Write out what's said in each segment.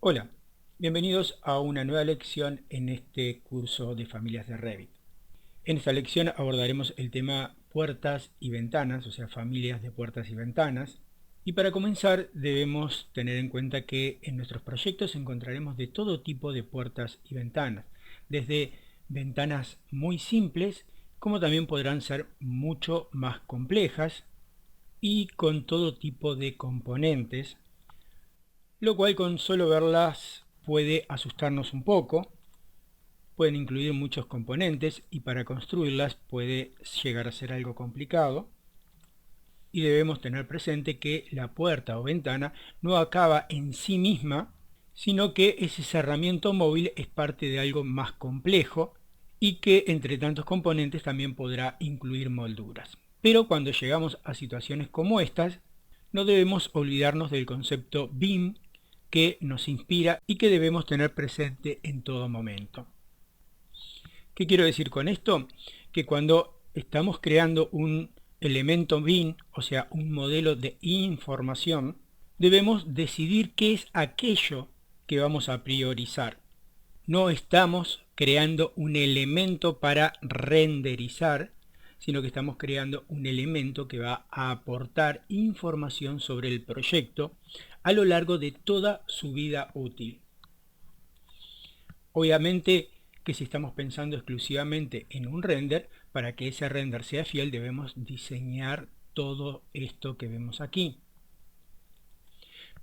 Hola, bienvenidos a una nueva lección en este curso de familias de Revit. En esta lección abordaremos el tema puertas y ventanas, o sea, familias de puertas y ventanas. Y para comenzar debemos tener en cuenta que en nuestros proyectos encontraremos de todo tipo de puertas y ventanas, desde ventanas muy simples, como también podrán ser mucho más complejas y con todo tipo de componentes, lo cual con solo verlas puede asustarnos un poco. Pueden incluir muchos componentes y para construirlas puede llegar a ser algo complicado. Y debemos tener presente que la puerta o ventana no acaba en sí misma, sino que ese cerramiento móvil es parte de algo más complejo y que entre tantos componentes también podrá incluir molduras. Pero cuando llegamos a situaciones como estas, no debemos olvidarnos del concepto BIM que nos inspira y que debemos tener presente en todo momento. ¿Qué quiero decir con esto? Que cuando estamos creando un elemento BIM, o sea, un modelo de información, debemos decidir qué es aquello que vamos a priorizar. No estamos creando un elemento para renderizar, sino que estamos creando un elemento que va a aportar información sobre el proyecto a lo largo de toda su vida útil. Obviamente que si estamos pensando exclusivamente en un render, para que ese render sea fiel debemos diseñar todo esto que vemos aquí.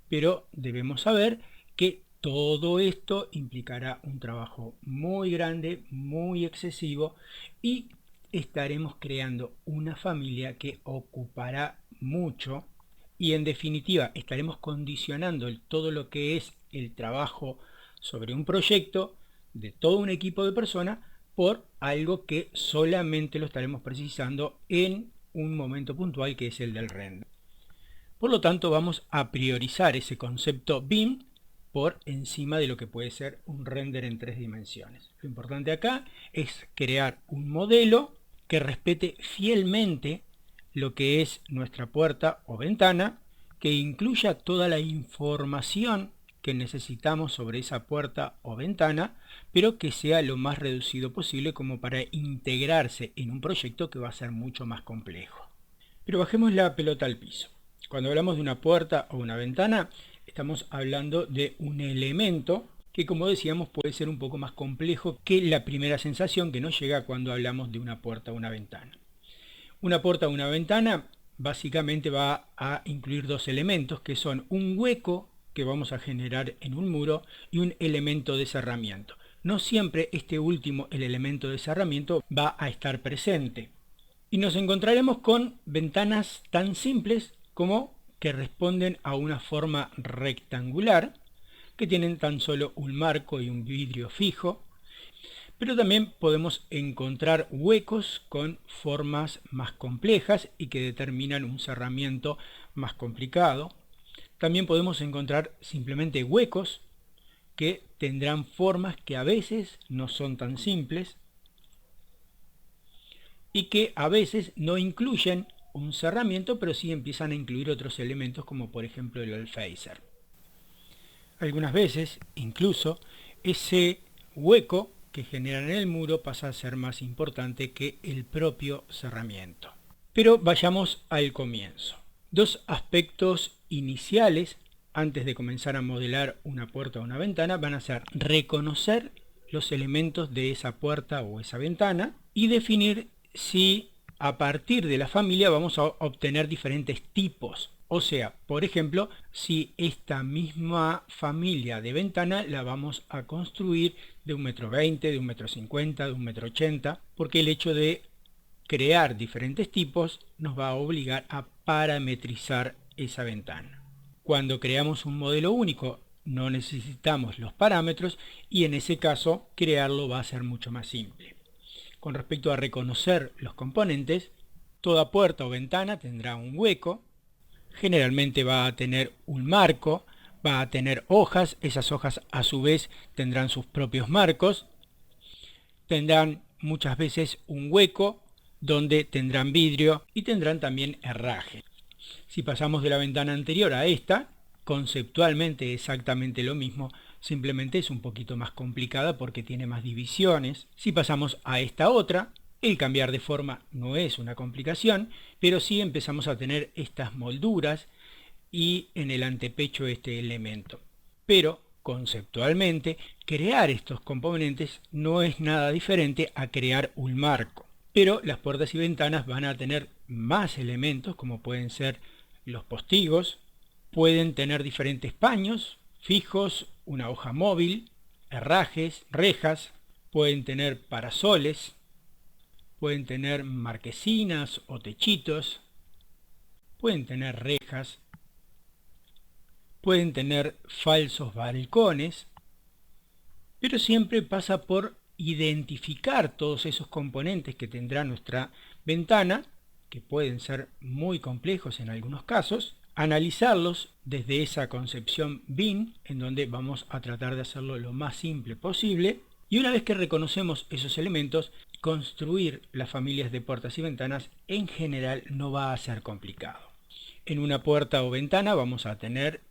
Pero debemos saber que todo esto implicará un trabajo muy grande, muy excesivo, y estaremos creando una familia que ocupará mucho y en definitiva estaremos condicionando todo lo que es el trabajo sobre un proyecto de todo un equipo de personas por algo que solamente lo estaremos precisando en un momento puntual, que es el del render. Por lo tanto, vamos a priorizar ese concepto BIM por encima de lo que puede ser un render en 3 dimensiones. Lo importante acá es crear un modelo que respete fielmente lo que es nuestra puerta o ventana, que incluya toda la información que necesitamos sobre esa puerta o ventana, pero que sea lo más reducido posible como para integrarse en un proyecto que va a ser mucho más complejo. Pero bajemos la pelota al piso. Cuando hablamos de una puerta o una ventana, estamos hablando de un elemento que, como decíamos, puede ser un poco más complejo que la primera sensación que nos llega cuando hablamos de una puerta o una ventana. Una puerta o una ventana básicamente va a incluir dos elementos, que son un hueco que vamos a generar en un muro y un elemento de cerramiento. No siempre este último, el elemento de cerramiento, va a estar presente. Y nos encontraremos con ventanas tan simples como que responden a una forma rectangular, que tienen tan solo un marco y un vidrio fijo, pero también podemos encontrar huecos con formas más complejas y que determinan un cerramiento más complicado. También podemos encontrar simplemente huecos que tendrán formas que a veces no son tan simples y que a veces no incluyen un cerramiento, pero sí empiezan a incluir otros elementos como por ejemplo el all-phaser. Algunas veces incluso ese hueco que generan en el muro pasa a ser más importante que el propio cerramiento. Pero vayamos al comienzo. Dos aspectos iniciales antes de comenzar a modelar una puerta o una ventana van a ser reconocer los elementos de esa puerta o esa ventana y definir si a partir de la familia vamos a obtener diferentes tipos. O sea, por ejemplo, si esta misma familia de ventana la vamos a construir de 1,20 m, de 1,50 m, de 1,80 m, porque el hecho de crear diferentes tipos nos va a obligar a parametrizar esa ventana. Cuando creamos un modelo único no necesitamos los parámetros y en ese caso crearlo va a ser mucho más simple. Con respecto a reconocer los componentes, toda puerta o ventana tendrá un hueco, generalmente va a tener un marco, va a tener hojas, esas hojas a su vez tendrán sus propios marcos, tendrán muchas veces un hueco donde tendrán vidrio y tendrán también herraje. Si pasamos de la ventana anterior a esta, conceptualmente exactamente lo mismo, simplemente es un poquito más complicada porque tiene más divisiones. Si pasamos a esta otra, el cambiar de forma no es una complicación, pero sí empezamos a tener estas molduras y en el antepecho este elemento. Pero conceptualmente, crear estos componentes no es nada diferente a crear un marco. Pero las puertas y ventanas van a tener más elementos, como pueden ser los postigos, pueden tener diferentes paños fijos, una hoja móvil, herrajes, rejas, pueden tener parasoles, pueden tener marquesinas o techitos, pueden tener rejas, pueden tener falsos balcones, pero siempre pasa por identificar todos esos componentes que tendrá nuestra ventana, que pueden ser muy complejos en algunos casos, analizarlos desde esa concepción BIM, en donde vamos a tratar de hacerlo lo más simple posible, y una vez que reconocemos esos elementos, construir las familias de puertas y ventanas en general no va a ser complicado. En una puerta o ventana vamos a tener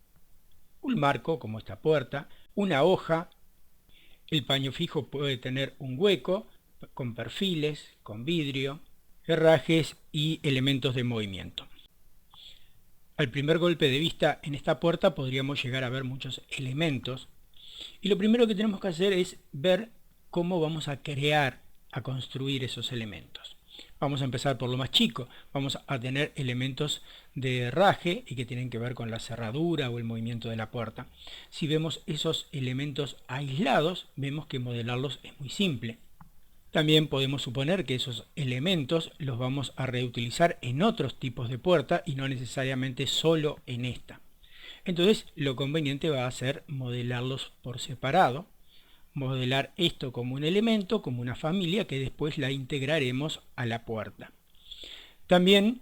un marco como esta puerta, una hoja, el paño fijo puede tener un hueco con perfiles, con vidrio, herrajes y elementos de movimiento. Al primer golpe de vista en esta puerta podríamos llegar a ver muchos elementos y lo primero que tenemos que hacer es ver cómo vamos a crear, a construir esos elementos. Vamos a empezar por lo más chico. Vamos a tener elementos de herraje y que tienen que ver con la cerradura o el movimiento de la puerta. Si vemos esos elementos aislados, vemos que modelarlos es muy simple. También podemos suponer que esos elementos los vamos a reutilizar en otros tipos de puerta y no necesariamente solo en esta. Entonces lo conveniente va a ser modelarlos por separado. Modelar esto como un elemento, como una familia que después la integraremos a la puerta. También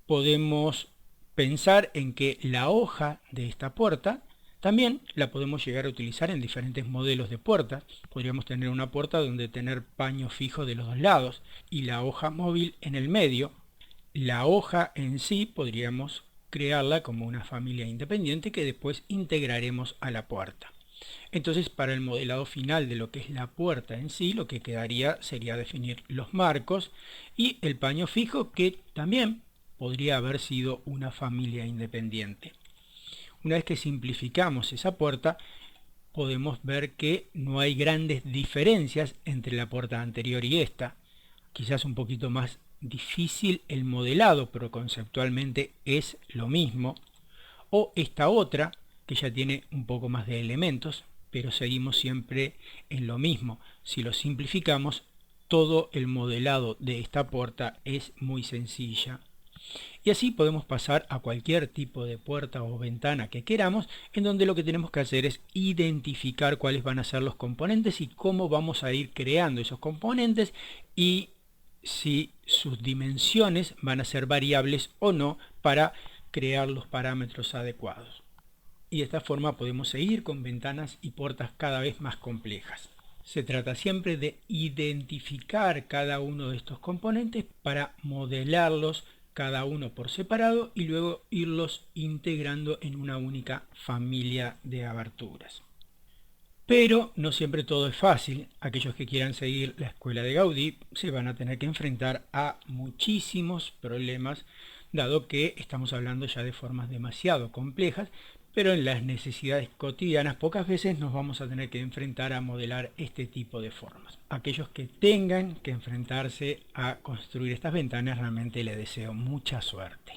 podemos pensar en que la hoja de esta puerta también la podemos llegar a utilizar en diferentes modelos de puertas. Podríamos tener una puerta donde tener paño fijo de los dos lados y la hoja móvil en el medio. La hoja en sí podríamos crearla como una familia independiente que después integraremos a la puerta. Entonces, para el modelado final de lo que es la puerta en sí, lo que quedaría sería definir los marcos y el paño fijo, que también podría haber sido una familia independiente. Una vez que simplificamos esa puerta, podemos ver que no hay grandes diferencias entre la puerta anterior y esta. Quizás un poquito más difícil el modelado, pero conceptualmente es lo mismo. O esta otra, que ya tiene un poco más de elementos, pero seguimos siempre en lo mismo. Si lo simplificamos, todo el modelado de esta puerta es muy sencilla. Y así podemos pasar a cualquier tipo de puerta o ventana que queramos, en donde lo que tenemos que hacer es identificar cuáles van a ser los componentes y cómo vamos a ir creando esos componentes y si sus dimensiones van a ser variables o no para crear los parámetros adecuados. Y de esta forma podemos seguir con ventanas y puertas cada vez más complejas. Se trata siempre de identificar cada uno de estos componentes para modelarlos cada uno por separado y luego irlos integrando en una única familia de aberturas. Pero no siempre todo es fácil. Aquellos que quieran seguir la escuela de Gaudí se van a tener que enfrentar a muchísimos problemas, dado que estamos hablando ya de formas demasiado complejas, pero en las necesidades cotidianas pocas veces nos vamos a tener que enfrentar a modelar este tipo de formas. Aquellos que tengan que enfrentarse a construir estas ventanas, realmente les deseo mucha suerte.